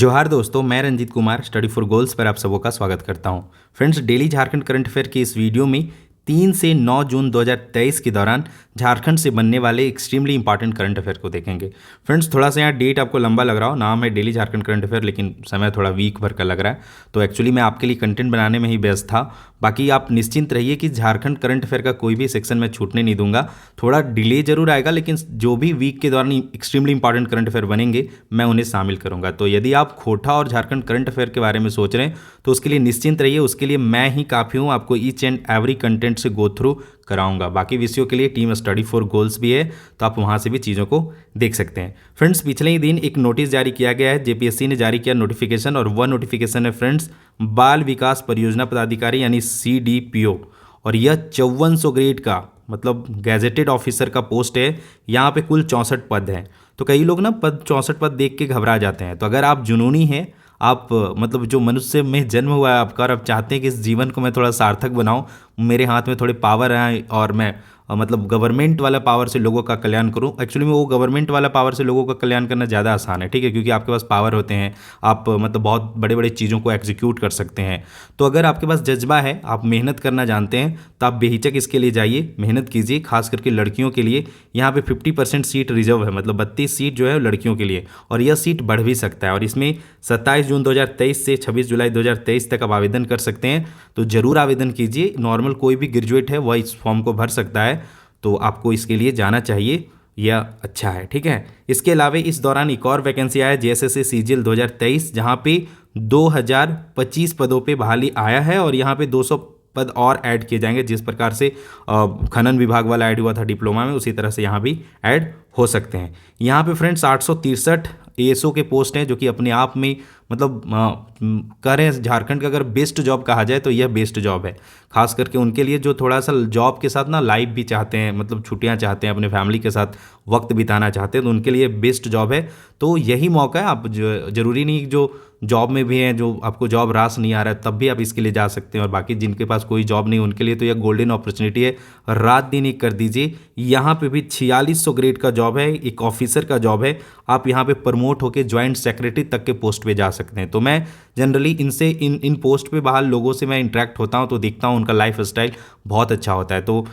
जोहार दोस्तों, मैं Ranjit Kumar study for goals पर आप सबों का स्वागत करता हूं। Friends, daily Jharkhand current affair की इस वीडियो में 3 से 9 जून 2023 के दौरान झारखंड से बनने वाले एक्सट्रीमली इंपॉर्टेंट करंट अफेयर को देखेंगे। फ्रेंड्स, थोड़ा सा यहाँ डेट आपको लंबा लग रहा हो, नाम है डेली झारखंड करंट अफेयर, लेकिन समय थोड़ा वीक भर का लग रहा है। तो एक्चुअली मैं आपके लिए कंटेंट बनाने में ही व्यस्त था। बाकी आप निश्चिंत रहिए कि झारखंड करंट अफेयर का कोई भी सेक्शन मैं छूटने नहीं दूंगा। थोड़ा डिले जरूर आएगा, लेकिन जो भी वीक के दौरान एक्सट्रीमली इंपॉर्टेंट करंट अफेयर बनेंगे मैं उन्हें शामिल करूंगा। तो यदि आप खोटा और झारखंड करंट अफेयर के बारे में सोच रहे हैं तो उसके लिए निश्चिंत रहिए, उसके लिए मैं ही काफ़ी हूँ। आपको ईच एंड एवरी कंटेंट से गो थ्रू कराऊंगा। बाकी विषयों के लिए टीम स्टडी फॉर गोल्स भी है, तो आप वहां से भी चीज़ों को देख सकते हैं। फ्रेंड्स, पिछले ही दिन एक नोटिस जारी किया गया है, जेपीएससी ने जारी किया नोटिफिकेशन, और वह नोटिफिकेशन है फ्रेंड्स बाल विकास परियोजना पदाधिकारी यानी सीडीपीओ, और यह 5400 ग्रेड का मतलब गैजेटेड ऑफिसर का पोस्ट है। यहाँ पे कुल 64 पद हैं। तो कई लोग ना 64 पद देख के घबरा जाते हैं। तो अगर आप जुनूनी हैं, आप मतलब जो मनुष्य में जन्म हुआ है आपका, और आप चाहते हैं कि इस जीवन को मैं थोड़ा सार्थक बनाऊं, मेरे हाथ में थोड़े पावर आए और मैं मतलब गवर्नमेंट वाला पावर से लोगों का कल्याण करूं। एक्चुअली में वो गवर्नमेंट वाला पावर से लोगों का कल्याण करना ज़्यादा आसान है, ठीक है, क्योंकि आपके पास पावर होते हैं, आप मतलब बहुत बड़े बड़े चीज़ों को एग्जीक्यूट कर सकते हैं। तो अगर आपके पास जज्बा है, आप मेहनत करना जानते हैं, तो आप बेहिचक इसके लिए जाइए, मेहनत कीजिए। खास करके लड़कियों के लिए यहाँ पे 50% सीट रिजर्व है, मतलब 32 सीट जो है लड़कियों के लिए, और यह सीट बढ़ भी सकता है। और इसमें 27 जून 2023 से 26 जुलाई 2023 तक आप आवेदन कर सकते हैं। तो जरूर आवेदन कीजिए। नॉर्मल कोई भी ग्रेजुएट है वह इस फॉर्म को भर सकता है, तो आपको इसके लिए जाना चाहिए, यह अच्छा है, ठीक है। इसके अलावा इस दौरान एक और वैकेंसी आया जेएसएससी सीजीएल 2023, जहां पे 2025 पदों पे बहाली आया है, और यहाँ पे 200 पद और ऐड किए जाएंगे। जिस प्रकार से खनन विभाग वाला ऐड हुआ था डिप्लोमा में, उसी तरह से यहाँ भी ऐड हो सकते हैं। यहाँ पे फ्रेंड्स 863 एएसओ के पोस्ट हैं, जो कि अपने आप में मतलब कह रहे हैं झारखंड का अगर बेस्ट जॉब कहा जाए तो यह बेस्ट जॉब है। खास करके उनके लिए जो थोड़ा सा जॉब के साथ ना लाइफ भी चाहते हैं, मतलब छुट्टियां चाहते हैं, अपने फैमिली के साथ वक्त बिताना चाहते हैं, तो उनके लिए बेस्ट जॉब है। तो यही मौका है। आप जरूरी नहीं जो जॉब में भी हैं, जो आपको जॉब रास नहीं आ रहा है, तब भी आप इसके लिए जा सकते हैं। और बाकी जिनके पास कोई जॉब नहीं, उनके लिए तो यह गोल्डन अपॉर्चुनिटी है, रात दिन एक कर दीजिए। यहाँ पे भी 4600 ग्रेड का जॉब है, एक ऑफिसर का जॉब है। आप यहाँ पे प्रमोट होकर ज्वाइंट सेक्रेटरी तक के पोस्ट पे जा सकते हैं। तो मैं जनरली इनसे इन पोस्ट पे बहाल लोगों से मैं इंटरेक्ट होता हूँ, तो देखता हूँ उनका लाइफ स्टाइल बहुत अच्छा होता है। तो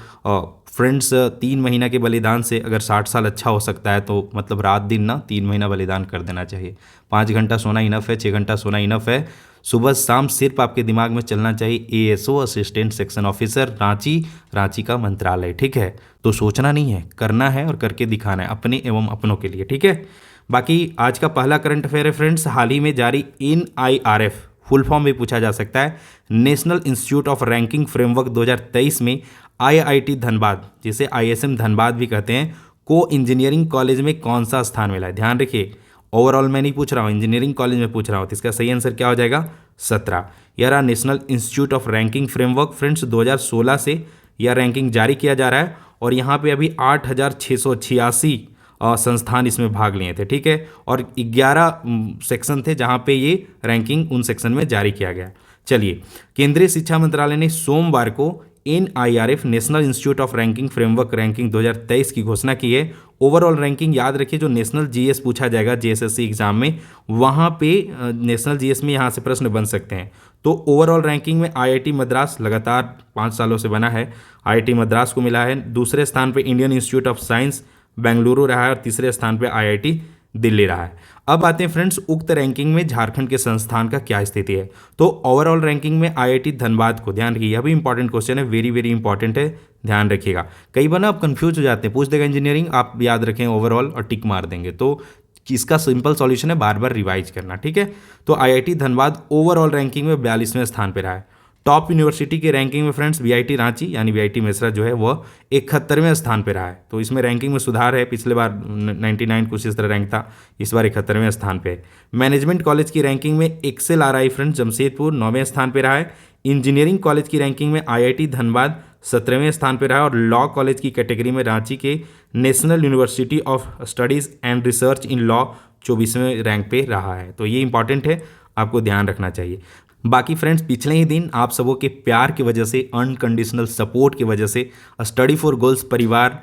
फ्रेंड्स, 3 महीना के बलिदान से अगर 60 साल अच्छा हो सकता है, तो मतलब रात दिन ना 3 महीना बलिदान कर देना चाहिए। 5 घंटा सोना इनफ है, 6 घंटा सोना इनफ है। सुबह शाम सिर्फ आपके दिमाग में चलना चाहिए ASO assistant section officer Ranchi, Ranchi का मंत्रालय, ठीक है। तो सोचना नहीं है, करना है और करके दिखाना है, अपने एवं अपनों के लिए, ठीक है। बाकी आज का पहला करंट अफेयर है फ्रेंड्स, हाल ही में जारी NIRF फुल फॉर्म भी पूछा जा सकता है, national institute of ranking framework 2023 में IIT धनबाद, जिसे ISM धनबाद भी कहते हैं, को इंजीनियरिंग कॉलेज में कौन सा स्थान मिला है। ध्यान रखिए, ओवरऑल मैं नहीं पूछ रहा हूँ, इंजीनियरिंग कॉलेज में पूछ रहा हूँ। तो इसका सही आंसर क्या हो जाएगा? 17। यह रहा national institute of ranking framework. Friends, 2016 से यह रैंकिंग जारी किया जा रहा है, और यहाँ पे अभी 8686 संस्थान इसमें भाग लिए थे, ठीक है। और 11 सेक्शन थे जहाँ पे ये रैंकिंग उन सेक्शन में जारी किया गया। चलिए, केंद्रीय शिक्षा मंत्रालय ने सोमवार को NIRF national institute of ranking framework ranking 2023 की घोषणा की है। ओवरऑल रैंकिंग याद रखिए, जो नेशनल जीएस पूछा जाएगा जेएसएससी एग्जाम में, वहाँ पे नेशनल जीएस में यहाँ से प्रश्न बन सकते हैं। तो ओवरऑल रैंकिंग में IIT मद्रास लगातार 5 सालों से बना है, IIT मद्रास को मिला है। दूसरे स्थान पे Indian institute of science Bengaluru रहा है, और तीसरे स्थान पे IIT दिल्ली रहा है। अब आते हैं फ्रेंड्स उक्त रैंकिंग में झारखंड के संस्थान का क्या स्थिति है। तो ओवरऑल रैंकिंग में IIT धनबाद को, ध्यान रखिए, यह भी इंपॉर्टेंट क्वेश्चन है, वेरी वेरी इंपॉर्टेंट है, ध्यान रखिएगा। कई बार ना आप कंफ्यूज हो जाते हैं, पूछ देगा इंजीनियरिंग, आप याद रखें ओवरऑल और टिक मार देंगे। तो इसका सिंपल सॉल्यूशन है बार बार रिवाइज करना, ठीक है। तो IIT धनबाद ओवरऑल रैंकिंग में 42वें स्थान पर रहा है। टॉप यूनिवर्सिटी की रैंकिंग में फ्रेंड्स VIT रांची यानी VIT मेसरा जो है वह 71वें स्थान पर रहा है। तो इसमें रैंकिंग में सुधार है, पिछले बार 99 कुछ इस तरह रैंक था, इस बार 71वें स्थान पे है। मैनेजमेंट कॉलेज की रैंकिंग में एक्सेल RI फ्रेंड्स जमशेदपुर 9वें स्थान पर रहा है। इंजीनियरिंग कॉलेज की रैंकिंग में IIT धनबाद 17वें स्थान पर रहा है, और लॉ कॉलेज की कैटेगरी में रांची के national university of studies and research in law 24वें रैंक पे रहा है। तो ये इंपॉर्टेंट है, आपको ध्यान रखना चाहिए। बाकी फ्रेंड्स, पिछले ही दिन आप सबों के प्यार की वजह से, अनकंडीशनल सपोर्ट की वजह से स्टडी फॉर गोल्स परिवार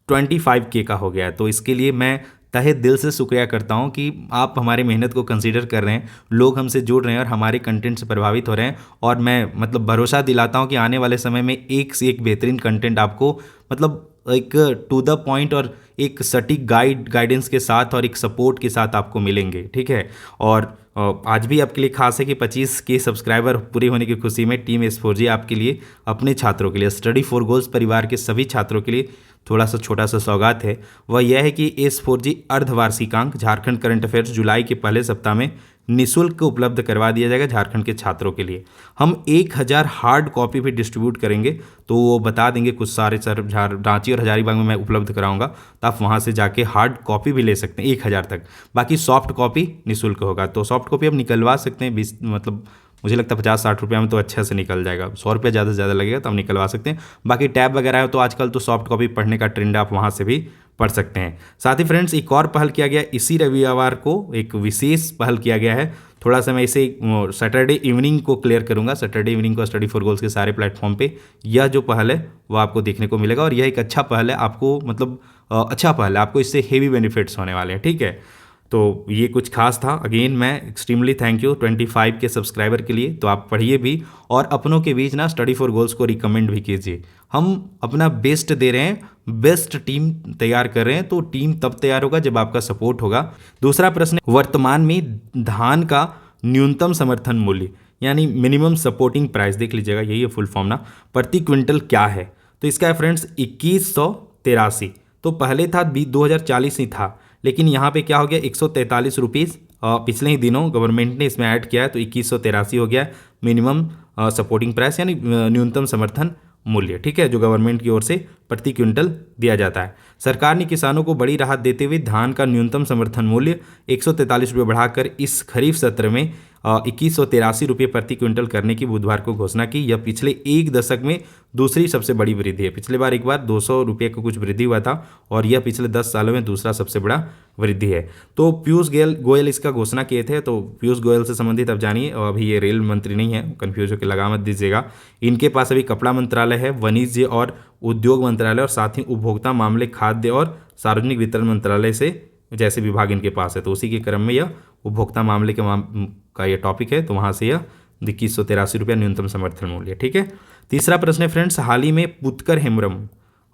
25K का हो गया है। तो इसके लिए मैं तहे दिल से शुक्रिया करता हूं कि आप हमारी मेहनत को कंसीडर कर रहे हैं, लोग हमसे जुड़ रहे हैं और हमारे कंटेंट से प्रभावित हो रहे हैं। और मैं मतलब भरोसा दिलाता हूं कि आने वाले समय में एक से एक बेहतरीन कंटेंट आपको मतलब एक टू द पॉइंट और एक सटीक गाइडेंस के साथ और एक सपोर्ट के साथ आपको मिलेंगे, ठीक है। और आज भी आपके लिए खास है कि 25 के सब्सक्राइबर पूरे होने की खुशी में टीम S4G आपके लिए, अपने छात्रों के लिए, स्टडी फॉर गोल्स परिवार के सभी छात्रों के लिए थोड़ा सा छोटा सा सौगात है। वह यह है कि S4G अर्धवार्षिकांक झारखंड करंट अफेयर्स जुलाई के पहले सप्ताह में निःशुल्क उपलब्ध करवा दिया जाएगा झारखंड के छात्रों के लिए। हम 1000 हार्ड कॉपी भी डिस्ट्रीब्यूट करेंगे, तो वो बता देंगे कुछ सारे सर रांची और हजारीबाग में मैं उपलब्ध कराऊंगा, तो आप वहाँ से जाके हार्ड कॉपी भी ले सकते हैं 1000 तक। बाकी सॉफ्ट कॉपी निःशुल्क होगा, तो सॉफ्ट कॉपी आप निकलवा सकते हैं 20 मतलब मुझे लगता है 50-60 रुपये में तो अच्छे से निकल जाएगा। 100 रुपये ज़्यादा से ज़्यादा लगेगा तो आप निकलवा सकते हैं। बाकी टैब वगैरह है तो आजकल तो सॉफ्ट कॉपी पढ़ने का ट्रेंड है, आप वहाँ से भी पढ़ सकते हैं। साथ ही फ्रेंड्स एक और पहल किया गया, इसी रविवार को एक विशेष पहल किया गया है। थोड़ा सा मैं इसे सैटरडे इवनिंग को क्लियर करूंगा। सैटरडे इवनिंग को स्टडी फॉर गोल्स के सारे प्लेटफॉर्म पे यह जो पहल है वो आपको देखने को मिलेगा, और यह एक अच्छा पहल है, आपको मतलब अच्छा पहल है, आपको इससे हेवी बेनिफिट्स होने वाले हैं, ठीक है। तो ये कुछ खास था। अगेन मैं एक्सट्रीमली थैंक यू 25 के सब्सक्राइबर के लिए। तो आप पढ़िए भी और अपनों के बीच ना स्टडी फॉर गोल्स को रिकमेंड भी कीजिए। हम अपना बेस्ट दे रहे हैं, बेस्ट टीम तैयार कर रहे हैं, तो टीम तब तैयार होगा जब आपका सपोर्ट होगा। दूसरा प्रश्न, वर्तमान में धान का न्यूनतम समर्थन मूल्य यानी मिनिमम सपोर्टिंग प्राइस, देख लीजिएगा यही है फुल फॉर्म ना, प्रति क्विंटल क्या है। तो इसका है फ्रेंड्स 2183। तो पहले था 2040 ही था, लेकिन यहाँ पे क्या हो गया 143 रुपीज़ पिछले ही दिनों गवर्नमेंट ने इसमें ऐड किया है, तो 2183 हो गया मिनिमम सपोर्टिंग प्राइस यानी न्यूनतम समर्थन मूल्य, ठीक है, जो गवर्नमेंट की ओर से प्रति क्विंटल दिया जाता है। सरकार ने किसानों को बड़ी राहत देते हुए धान का न्यूनतम समर्थन मूल्य 143 रुपये बढ़ाकर इस खरीफ सत्र में 2183 रुपये प्रति क्विंटल करने की बुधवार को घोषणा की। यह पिछले एक दशक में दूसरी सबसे बड़ी वृद्धि है। पिछले बार एक बार 200 रुपये का कुछ वृद्धि हुआ था, और यह पिछले 10 सालों में दूसरा सबसे बड़ा वृद्धि है। तो पीयूष गोयल इसका घोषणा किए थे। तो पीयूष गोयल से संबंधित अब जानिए, अभी ये रेल मंत्री नहीं है, कन्फ्यूज होकर लगा मत दीजिएगा। इनके पास अभी कपड़ा मंत्रालय है, वाणिज्य और उद्योग मंत्रालय, और साथ ही उपभोक्ता मामले, खाद्य और सार्वजनिक वितरण मंत्रालय से जैसे विभाग इनके पास है। तो उसी के क्रम में यह उपभोक्ता मामले का यह टॉपिक है, तो वहाँ से यह 2183 रुपया न्यूनतम समर्थन मूल्य, ठीक है। तीसरा प्रश्न है फ्रेंड्स, हाल ही में पुत्कर हेम्ब्रम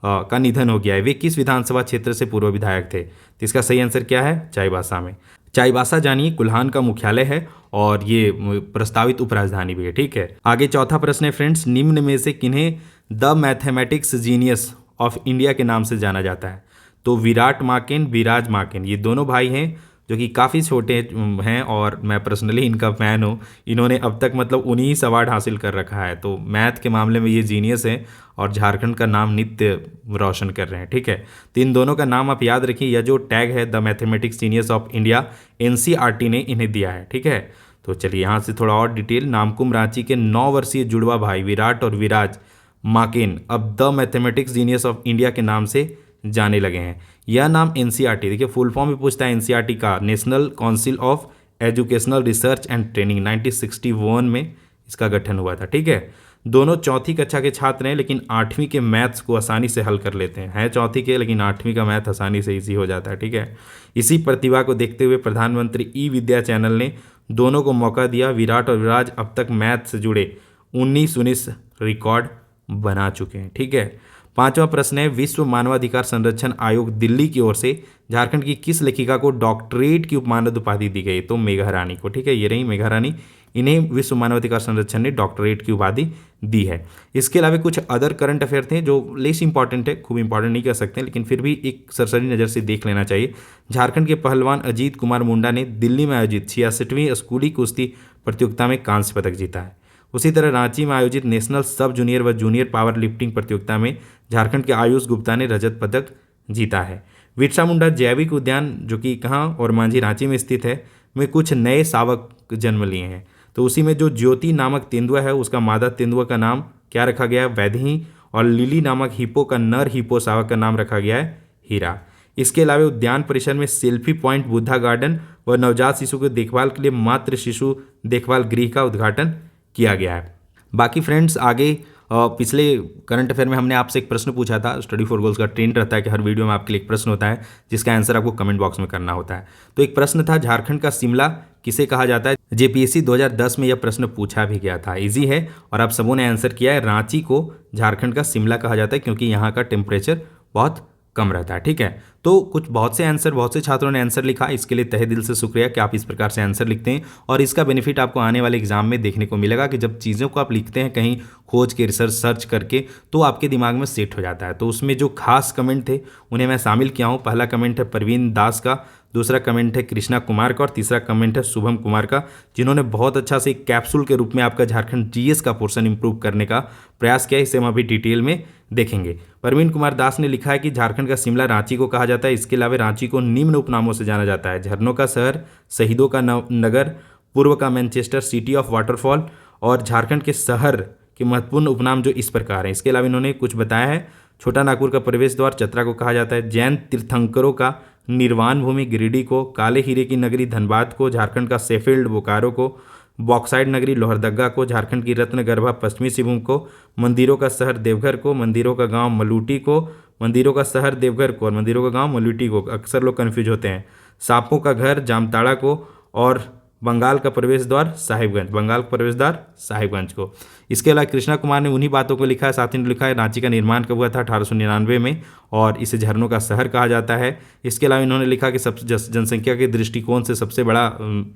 का निधन हो गया है, वे किस विधानसभा क्षेत्र से पूर्व विधायक थे। तो इसका सही आंसर क्या है, चाईबासा में। चाईबासा जानिए कुल्हान का मुख्यालय है और ये प्रस्तावित उपराजधानी भी है, ठीक है। आगे चौथा प्रश्न है फ्रेंड्स, निम्न में से किन्हें the mathematics genius of India के नाम से जाना जाता है। तो विराट मार्केन, विराज मार्केन, ये दोनों भाई हैं जो कि काफ़ी छोटे हैं और मैं पर्सनली इनका फ़ैन हूँ। इन्होंने अब तक मतलब 19 अवार्ड हासिल कर रखा है, तो मैथ के मामले में ये जीनियस है और झारखंड का नाम नित्य रोशन कर रहे हैं, ठीक है। तो इन दोनों का नाम आप याद रखिए। यह जो टैग है the mathematics genius of India, NCERT ने इन्हें दिया है, ठीक है। तो चलिए यहाँ से थोड़ा और डिटेल, नामकुम रांची के 9 वर्षीय जुड़वा भाई विराट और विराज मार्केन अब the mathematics genius of India के नाम से जाने लगे हैं। यह नाम NCERT, देखिए फुल फॉर्म भी पूछता है NCERT का, national council of educational research and training, 1961 में इसका गठन हुआ था, ठीक है। दोनों चौथी कक्षा के छात्र हैं, लेकिन 8वीं के मैथ्स को आसानी से हल कर लेते हैं चौथी के, लेकिन 8वीं का मैथ आसानी से ईजी हो जाता है, ठीक है। इसी प्रतिभा को देखते हुए प्रधानमंत्री ई-विद्या चैनल ने दोनों को मौका दिया। विराट और विराज अब तक मैथ से जुड़े 19 रिकॉर्ड बना चुके हैं, ठीक है। पांचवा प्रश्न है, विश्व मानवाधिकार संरक्षण आयोग दिल्ली की ओर से झारखंड की किस लेखिका को डॉक्टरेट की उपमानद उपाधि दी गई। तो मेघा रानी को, ठीक है, ये रही मेघा रानी, इन्हें विश्व मानवाधिकार संरक्षण ने डॉक्टरेट की उपाधि दी है। इसके अलावा कुछ अदर करंट अफेयर थे जो लेस इंपॉर्टेंट है, खूब इंपॉर्टेंट नहीं कह सकते, लेकिन फिर भी एक सरसरी नज़र से देख लेना चाहिए। झारखंड के पहलवान अजीत कुमार मुंडा ने दिल्ली में आयोजित 66वीं स्कूली कुश्ती प्रतियोगिता में कांस्य पदक जीता है। उसी तरह रांची में आयोजित नेशनल सब जूनियर व जूनियर पावर लिफ्टिंग प्रतियोगिता में झारखंड के आयुष गुप्ता ने रजत पदक जीता है। बिरसा मुंडा जैविक उद्यान, जो कि कहाँ और मांझी रांची में स्थित है, में कुछ नए शावक जन्म लिए हैं। तो उसी में जो ज्योति नामक तेंदुआ है उसका मादा तेंदुआ का नाम क्या रखा गया है, वैदही, और लिली नामक हिप्पो का नर हिप्पो शावक का नाम रखा गया है हीरा। इसके अलावा उद्यान परिसर में सेल्फी पॉइंट, बुद्धा गार्डन व नवजात शिशु की देखभाल के लिए मातृ शिशु देखभाल गृह का उद्घाटन किया गया है। बाकी फ्रेंड्स आगे पिछले करंट अफेयर में हमने आपसे एक प्रश्न पूछा था। स्टडी फॉर गोल्स का ट्रेंड रहता है कि हर वीडियो में आपके लिए एक प्रश्न होता है जिसका आंसर आपको कमेंट बॉक्स में करना होता है। तो एक प्रश्न था, झारखंड का शिमला किसे कहा जाता है। जेपीएससी 2010 में यह प्रश्न पूछा भी गया था। इजी है और आप सबों ने आंसर किया है। रांची को झारखंड का शिमला कहा जाता है क्योंकि यहाँ का टेम्परेचर बहुत कम रहता है। ठीक है, तो बहुत से छात्रों ने आंसर लिखा। इसके लिए तहे दिल से शुक्रिया कि आप इस प्रकार से आंसर लिखते हैं और इसका बेनिफिट आपको आने वाले एग्जाम में देखने को मिलेगा कि जब चीज़ों को आप लिखते हैं कहीं खोज के सर्च करके तो आपके दिमाग में सेट हो जाता है। तो उसमें जो खास कमेंट थे उन्हें मैं शामिल किया हूँ। पहला कमेंट है परवीन दास का, दूसरा कमेंट है कृष्णा कुमार का और तीसरा कमेंट है शुभम कुमार का, जिन्होंने बहुत अच्छा से एक कैप्सूल के रूप में आपका झारखंड जीएस का पोर्शन इंप्रूव करने का प्रयास किया है। इसे हम अभी डिटेल में देखेंगे। परवीन कुमार दास ने लिखा है कि झारखंड का शिमला रांची को कहा जाता है। इसके अलावा रांची को निम्न उपनामों से जाना जाता है: झरनों का शहर, शहीदों का नगर, पूर्व का मैनचेस्टर, सिटी ऑफ वाटरफॉल। और झारखंड के शहर के महत्वपूर्ण उपनाम जो इस प्रकार हैं। इसके अलावा इन्होंने कुछ बताया है: छोटा नागपुर का प्रवेश द्वार चतरा को कहा जाता है, जैन तीर्थंकरों का निर्वाण भूमि गिरिडीह को, काले हीरे की नगरी धनबाद को, झारखंड का शेफील्ड बोकारो को, बॉक्साइड नगरी लोहरदग्गा को, झारखंड की रत्नगर्भा पश्चिमी सिंहभूम को, मंदिरों का शहर देवघर को, मंदिरों का गांव मलूटी को, मंदिरों का शहर देवघर को और मंदिरों का गांव मलूटी को, अक्सर लोग कन्फ्यूज होते हैं, सांपों का घर जामताड़ा को और बंगाल का प्रवेश द्वार साहिबगंज को। इसके अलावा कृष्णा कुमार ने उन्हीं बातों को लिखा है। साथ ही लिखा है रांची का निर्माण कब हुआ था, 1899 में, और इसे झरनों का शहर कहा जाता है। इसके अलावा इन्होंने लिखा कि सब जनसंख्या के दृष्टिकोण से सबसे बड़ा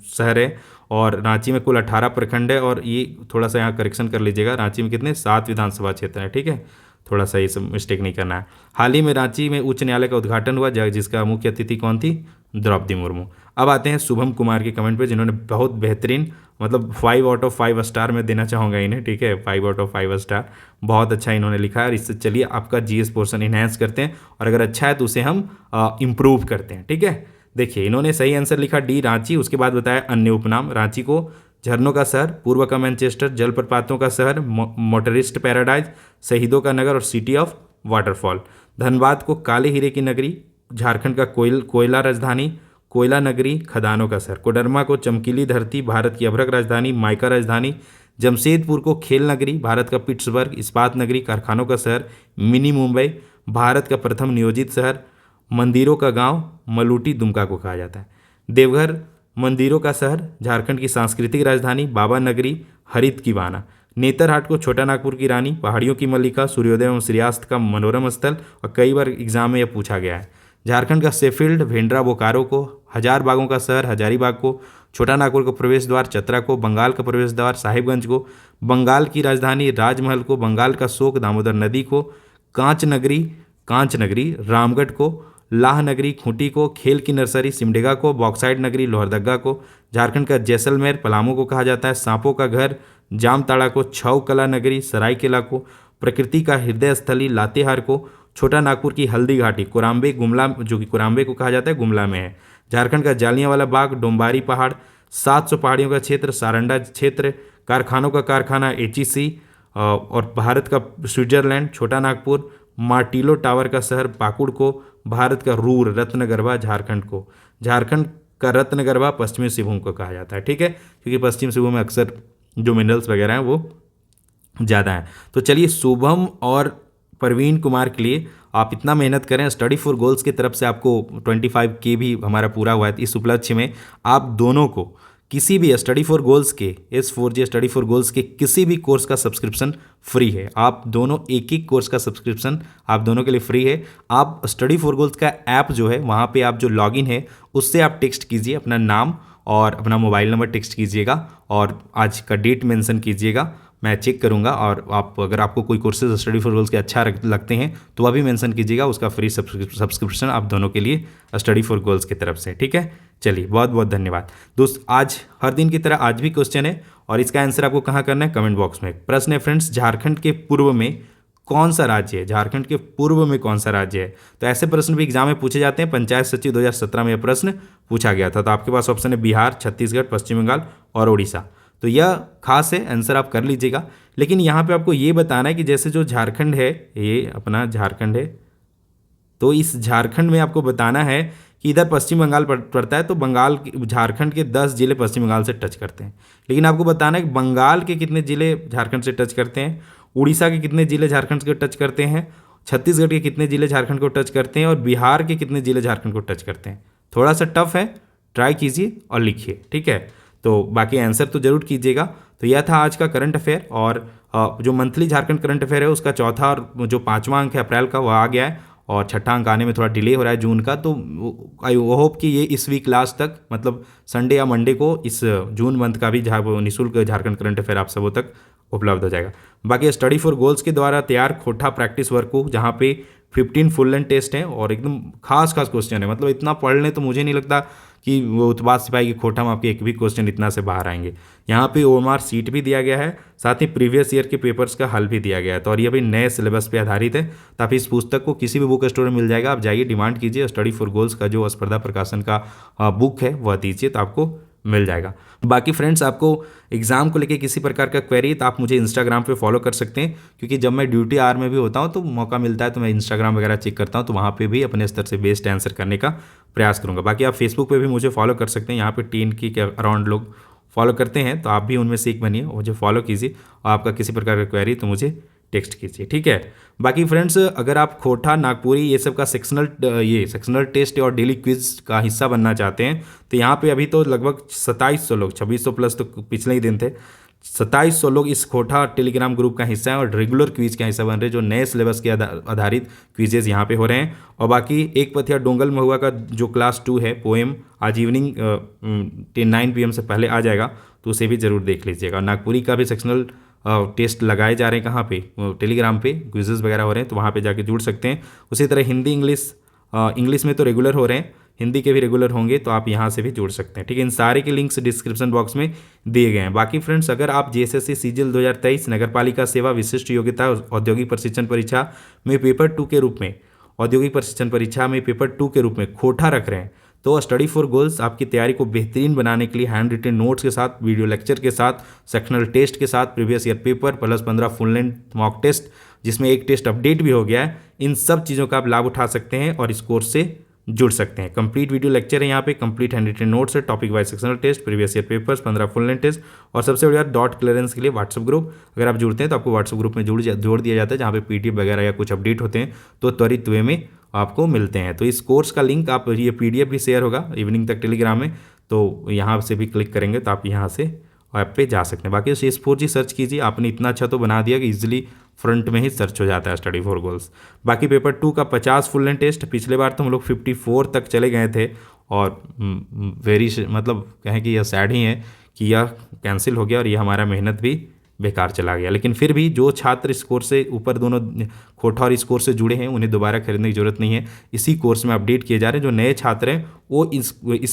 शहर है और रांची में कुल 18 प्रखंड है। और ये थोड़ा सा यहाँ करेक्शन कर लीजिएगा, रांची में कितने 7 विधानसभा क्षेत्र हैं। ठीक है, थोड़ा सा ये सब मिस्टेक नहीं करना है। हाल ही में रांची में उच्च न्यायालय का उद्घाटन हुआ जिसका मुख्य अतिथि कौन थी, द्रौपदी मुर्मू। अब आते हैं शुभम कुमार के कमेंट पे, जिन्होंने बहुत बेहतरीन 5 आउट ऑफ 5 स्टार में देना चाहूँगा इन्हें। ठीक है, 5 आउट ऑफ 5 स्टार, बहुत अच्छा इन्होंने लिखा है। और इससे चलिए आपका जीएस पोर्शन इन्हेंस करते हैं और अगर अच्छा है तो उसे हम इम्प्रूव करते हैं। ठीक है, देखिए इन्होंने सही आंसर लिखा डी रांची। उसके बाद बताया अन्य उपनाम: रांची को झरनों का शहर, पूर्व का मैनचेस्टर, जलप्रपातों का शहर, मोटरिस्ट पैराडाइज, शहीदों का नगर और सिटी ऑफ वाटरफॉल। धनबाद को काले हीरे की नगरी, झारखंड का कोयला राजधानी, कोयला नगरी, खदानों का शहर। कोडरमा को चमकीली धरती, भारत की अभ्रक राजधानी, माइका राजधानी। जमशेदपुर को खेल नगरी, भारत का पिट्सबर्ग, इस्पात नगरी, कारखानों का शहर, मिनी मुंबई, भारत का प्रथम नियोजित शहर। मंदिरों का गांव मलूटी दुमका को कहा जाता है। देवघर मंदिरों का शहर, झारखंड की सांस्कृतिक राजधानी, बाबा नगरी, हरित की बाना। नेतरहाट को छोटा नागपुर की रानी, पहाड़ियों की मल्लिका, सूर्योदय एवं सूर्यास्त का मनोरम स्थल, और कई बार एग्जाम में यह पूछा गया है। झारखंड का शेफील्ड भेंड्रा बोकारो को, हजार बागों का शहर हजारीबाग को, छोटा नागपुर का प्रवेश द्वार चतरा को, बंगाल का प्रवेश द्वार साहिबगंज को, बंगाल की राजधानी राजमहल को, बंगाल का शोक दामोदर नदी को, कांच नगरी रामगढ़ को, लाह नगरी खूंटी को, खेल की नर्सरी सिमडेगा को, बॉक्साइड नगरी लोहरदग्गा को। झारखंड का जैसलमेर पलामू को कहा जाता है। सांपों का घर जामताड़ा को, छऊ कला नगरी सरायकेला को, प्रकृति का हृदय स्थली लातेहार को, छोटा नागपुर की हल्दी घाटी कोराम्बे गुमला, जो कि कोराम्बे को कहा जाता है, गुमला में है। झारखंड का जालियांवाला बाग, डोम्बारी पहाड़, 700 पहाड़ियों का क्षेत्र सारंडा क्षेत्र, कारखानों का कारखाना एचईसी, और भारत का स्विट्जरलैंड छोटा नागपुर, मार्टिलो टावर का शहर पाकुड़ को, भारत का रूर रत्नगर्भा झारखंड को। झारखंड का रत्नगर्भा पश्चिमी सिंहभूम को कहा जाता है। ठीक है, क्योंकि पश्चिम सिंहभूम में अक्सर जो मिनरल्स वगैरह हैं वो ज़्यादा हैं। तो चलिए शुभम और परवीन कुमार के लिए आप इतना मेहनत करें। स्टडी फॉर गोल्स की तरफ से आपको 25K भी हमारा पूरा हुआ है। इस उपलक्ष्य में आप दोनों को किसी भी स्टडी फॉर गोल्स के S4J स्टडी फॉर गोल्स के किसी भी कोर्स का सब्सक्रिप्शन फ्री है। आप दोनों एक कोर्स का सब्सक्रिप्शन आप दोनों के लिए फ्री है। आप स्टडी फॉर गोल्स का ऐप जो है वहाँ पे आप जो लॉगिन है उससे आप टेक्स्ट कीजिए अपना नाम और अपना मोबाइल नंबर टेक्स्ट कीजिएगा और आज का डेट मेंशन कीजिएगा, मैं चेक करूंगा। और अगर आपको कोई कोर्सेज स्टडी फॉर गोल्स के अच्छा लगते हैं तो वह भी मेंशन कीजिएगा, उसका फ्री सब्सक्रिप्शन आप दोनों के लिए स्टडी फॉर गोल्स की तरफ से। ठीक है, चलिए बहुत बहुत धन्यवाद दोस्त। आज हर दिन की तरह आज भी क्वेश्चन है और इसका आंसर आपको कहाँ करना है, कमेंट बॉक्स में। प्रश्न है फ्रेंड्स, झारखंड के पूर्व में कौन सा राज्य है? झारखंड के पूर्व में कौन सा राज्य है? तो ऐसे प्रश्न भी एग्जाम में पूछे जाते हैं। पंचायत सचिव 2017 में यह प्रश्न पूछा गया था। तो आपके पास ऑप्शन है बिहार, छत्तीसगढ़, पश्चिम बंगाल और उड़ीसा। तो यह खास है, आंसर आप कर लीजिएगा। लेकिन यहाँ पे आपको ये बताना है कि जैसे जो झारखंड है, ये अपना झारखंड है, तो इस झारखंड में आपको बताना है कि इधर पश्चिम बंगाल पड़ता है, तो झारखंड के 10 जिले पश्चिम बंगाल से टच करते हैं। लेकिन आपको बताना है कि बंगाल के कितने जिले झारखंड से टच करते हैं, उड़ीसा के कितने जिले झारखंड को टच करते हैं, छत्तीसगढ़ के कितने जिले झारखंड को टच करते हैं, और बिहार के कितने जिले झारखंड को टच करते हैं। थोड़ा सा टफ है, ट्राई कीजिए और लिखिए, ठीक है। तो बाकी आंसर तो जरूर कीजिएगा। तो यह था आज का करंट अफेयर, और जो मंथली झारखंड करंट अफेयर है उसका चौथा और जो 5वां अंक है अप्रैल का वह आ गया है, और छठा अंक आने में थोड़ा डिले हो रहा है जून का। तो आई होप कि ये इस वीक लास्ट तक, मतलब संडे या मंडे को, इस जून मंथ का भी निःशुल्क झारखंड करंट अफेयर आप सबों तक उपलब्ध हो जाएगा। बाकी स्टडी फॉर गोल्स के द्वारा तैयार खोटा प्रैक्टिस वर्क को, जहाँ पे 15 फुल लेंथ टेस्ट हैं और एकदम खास क्वेश्चन है, मतलब इतना पढ़ लें तो मुझे नहीं लगता कि वो उत्पाद सिपाही की खोटा में आपके एक भी क्वेश्चन इतना से बाहर आएंगे। यहाँ पे ओएमआर सीट भी दिया गया है, साथ ही प्रीवियस ईयर के पेपर्स का हल भी दिया गया है। तो और ये भी नए सिलेबस पे आधारित है। तो आप इस पुस्तक को किसी भी बुक स्टोर में मिल जाएगा, आप जाइए डिमांड कीजिए, स्टडी फॉर गोल्स का जो स्पर्धा प्रकाशन का बुक है वह दीजिए, तो आपको मिल जाएगा। बाकी फ्रेंड्स, आपको एग्जाम को लेके किसी प्रकार का क्वेरी तो आप मुझे इंस्टाग्राम पे फॉलो कर सकते हैं, क्योंकि जब मैं ड्यूटी आवर में भी होता हूँ तो मौका मिलता है तो मैं इंस्टाग्राम वगैरह चेक करता हूँ, तो वहाँ पे भी अपने स्तर से बेस्ट आंसर करने का प्रयास करूँगा। बाकी आप फेसबुक पे भी मुझे फॉलो कर सकते हैं, यहाँ पे 10 के अराउंड लोग फॉलो करते हैं, तो आप भी उनमें से एक बनिए, मुझे फॉलो कीजिए, और आपका किसी प्रकार का क्वेरी तो मुझे टेक्स्ट कीजिए, ठीक है। बाकी फ्रेंड्स, अगर आप खोटा, नागपुरी ये सब का सेक्शनल टेस्ट और डेली क्विज का हिस्सा बनना चाहते हैं, तो यहाँ पे अभी तो लगभग 2700 लोग, 2600 प्लस तो पिछले ही दिन थे, 2700 लोग इस खोटा टेलीग्राम ग्रुप का हिस्सा है और रेगुलर क्विज का हिस्सा बन रहे हैं, जो नए सिलेबस के आधारित क्विजेज यहाँ पे हो रहे हैं। और बाकी एक पथिया डोंगल महुआ का जो क्लास 2 है पोएम, आज इवनिंग 9 PM से पहले आ जाएगा, तो उसे भी जरूर देख लीजिएगा। नागपुरी का भी सेक्शनल टेस्ट लगाए जा रहे हैं, कहाँ पे, टेलीग्राम पे क्विजेस वगैरह हो रहे हैं, तो वहाँ पे जाके जुड़ सकते हैं। उसी तरह हिंदी इंग्लिश में तो रेगुलर हो रहे हैं, हिंदी के भी रेगुलर होंगे, तो आप यहाँ से भी जुड़ सकते हैं, ठीक है। इन सारे के लिंक्स डिस्क्रिप्शन बॉक्स में दिए गए हैं। बाकी फ्रेंड्स, अगर आप जेएसएससी सीजीएल 2023 नगरपालिका सेवा विशिष्ट योग्यता औद्योगिक प्रशिक्षण परीक्षा में पेपर 2 के रूप में, औद्योगिक प्रशिक्षण परीक्षा में पेपर 2 के रूप में खोटा रख रहे हैं, तो स्टडी फॉर गोल्स आपकी तैयारी को बेहतरीन बनाने के लिए हैंड रिटन नोट्स के साथ, वीडियो लेक्चर के साथ, सेक्शनल टेस्ट के साथ, previous year paper plus 15 full length mock test, जिसमें एक टेस्ट अपडेट भी हो गया है, इन सब चीज़ों का आप लाभ उठा सकते हैं और इस कोर्स से जुड़ सकते हैं। कंप्लीट वीडियो लेक्चर है यहाँ पे, कंप्लीट हैंड रिटन नोट्स है, topic wise sectional test, previous year papers, 15 full length test, और सबसे बढ़िया डॉट क्लियरेंस के लिए व्हाट्सएप ग्रुप। अगर आप जुड़ते हैं तो आपको व्हाट्सएप ग्रुप में जोड़ दिया जाता है, जहाँ पे पीडीएफ वगैरह या कुछ अपडेट होते हैं तो त्वरित वे में आपको मिलते हैं। तो इस कोर्स का लिंक, आप ये पीडीएफ भी शेयर होगा इवनिंग तक टेलीग्राम में, तो यहाँ से भी क्लिक करेंगे तो आप यहाँ से ऐप पे जा सकते हैं। बाकी CS4G सर्च कीजिए, आपने इतना अच्छा तो बना दिया कि इजीली फ्रंट में ही सर्च हो जाता है स्टडी फॉर गोल्स। बाकी पेपर 2 का 50 फुल लेंथ टेस्ट, पिछले बार तो हम लोग 54 तक चले गए थे, और मतलब कहें कि यह सैड ही है कि यह कैंसिल हो गया और ये हमारा मेहनत भी बेकार चला गया। लेकिन फिर भी जो छात्र इस कोर्स से ऊपर, दोनों खोटा और इस कोर्स से जुड़े हैं, उन्हें दोबारा खरीदने की जरूरत नहीं है, इसी कोर्स में अपडेट किए जा रहे हैं। जो नए छात्र हैं वो इस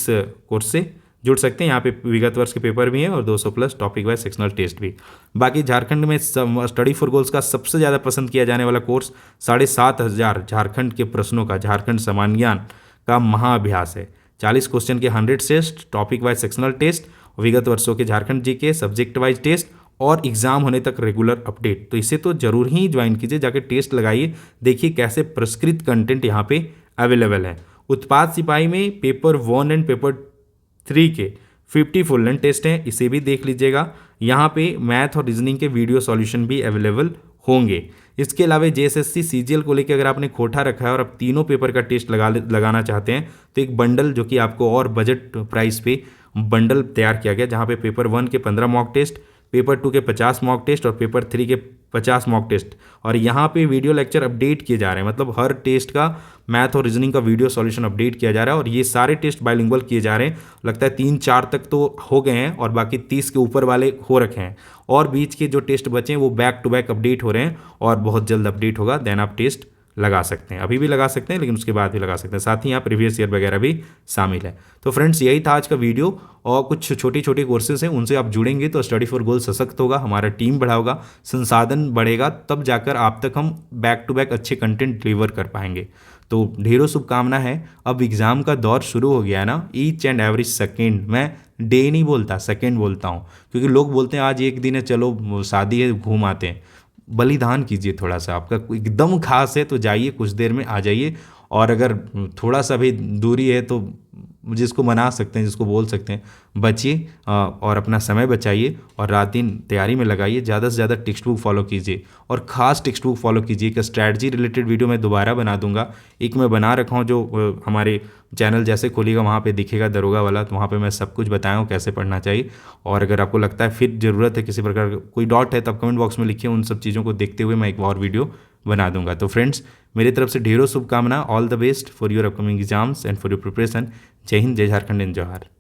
कोर्स से जुड़ सकते हैं। यहाँ पे विगत वर्ष के पेपर भी हैं और 200 plus topic wise sectional test भी। बाकी झारखंड में स्टडी फॉर गोल्स का सबसे ज़्यादा पसंद किया जाने वाला कोर्स 7500 झारखंड के प्रश्नों का झारखंड सामान्य ज्ञान का महाअभ्यास है। 40 क्वेश्चन के 100 test, topic wise sectional test, विगत वर्षों के Jharkhand GK, subject wise test और एग्जाम होने तक रेगुलर अपडेट। तो इसे तो जरूर ही ज्वाइन कीजिए, जाके टेस्ट लगाइए, देखिए कैसे पुरस्कृत कंटेंट यहाँ पे अवेलेबल है। उत्पाद सिपाही में पेपर 1 एंड पेपर 3 के 50 फुल लेंथ टेस्ट हैं, इसे भी देख लीजिएगा। यहाँ पे मैथ और रीजनिंग के वीडियो सॉल्यूशन भी अवेलेबल होंगे। इसके अलावा जेएसएससी सीजीएल को लेकर अगर आपने खोटा रखा है और आप तीनों पेपर का टेस्ट लगाना चाहते हैं, तो एक बंडल जो कि आपको और बजट प्राइस पे बंडल तैयार किया गया, जहाँ पे पेपर 1 के 15 मॉक टेस्ट, पेपर 2 के 50 मॉक टेस्ट और पेपर 3 के 50 मॉक टेस्ट, और यहाँ पे वीडियो लेक्चर अपडेट किए जा रहे हैं। मतलब हर टेस्ट का मैथ और रीजनिंग का वीडियो सॉल्यूशन अपडेट किया जा रहा है, और ये सारे टेस्ट बाइलिंगुअल किए जा रहे हैं। लगता है 3-4 तक तो हो गए हैं और बाकी 30 के ऊपर वाले हो रखे हैं, और बीच के जो टेस्ट बचे हैं वो बैक टू बैक अपडेट हो रहे हैं और बहुत जल्द अपडेट होगा। देन आप टेस्ट लगा सकते हैं, अभी भी लगा सकते हैं, लेकिन उसके बाद भी लगा सकते हैं। साथ ही यहाँ प्रीवियस ईयर वगैरह भी शामिल है। तो फ्रेंड्स, यही था आज का वीडियो, और कुछ छोटी छोटी कोर्सेज हैं, उनसे आप जुड़ेंगे तो स्टडी फॉर गोल सशक्त होगा, हमारा टीम बढ़ा होगा, संसाधन बढ़ेगा, तब जाकर आप तक हम बैक टू बैक अच्छे कंटेंट डिलीवर कर पाएंगे। तो ढेरों शुभकामना है। अब एग्ज़ाम का दौर शुरू हो गया है ना, ईच एंड एवरी सेकेंड, मैं डे नहीं बोलता, सेकेंड बोलता हूँ, क्योंकि लोग बोलते हैं आज एक दिन है, चलो शादी है घूम आते हैं। बलिदान कीजिए थोड़ा सा, आपका एकदम खास है तो जाइए, कुछ देर में आ जाइए, और अगर थोड़ा सा भी दूरी है तो जिसको मना सकते हैं, जिसको बोल सकते हैं, बचिए और अपना समय बचाइए और रात दिन तैयारी में लगाइए। ज़्यादा से ज़्यादा टेक्स्ट बुक फॉलो कीजिए और ख़ास टेक्स्ट बुक फॉलो कीजिए। एक स्ट्रैटेजी रिलेटेड वीडियो मैं दोबारा बना दूंगा। एक मैं बना रखा हूँ जो हमारे चैनल जैसे खोलिएगा वहाँ पे दिखेगा दरोगा वाला, तो वहाँ पे मैं सब कुछ बताया हूँ कैसे पढ़ना चाहिए। और अगर आपको लगता है फिर ज़रूरत है किसी प्रकार का कोई डाउट है तो आप कमेंट बॉक्स में लिखिए। उन सब चीज़ों को देखते हुए मैं एक और वीडियो बना दूंगा। तो फ्रेंड्स, मेरी तरफ से ढेरों शुभकामना। All the best for your upcoming exams and for your preparation. जय हिंद, जय झारखंड एंड जवाहर।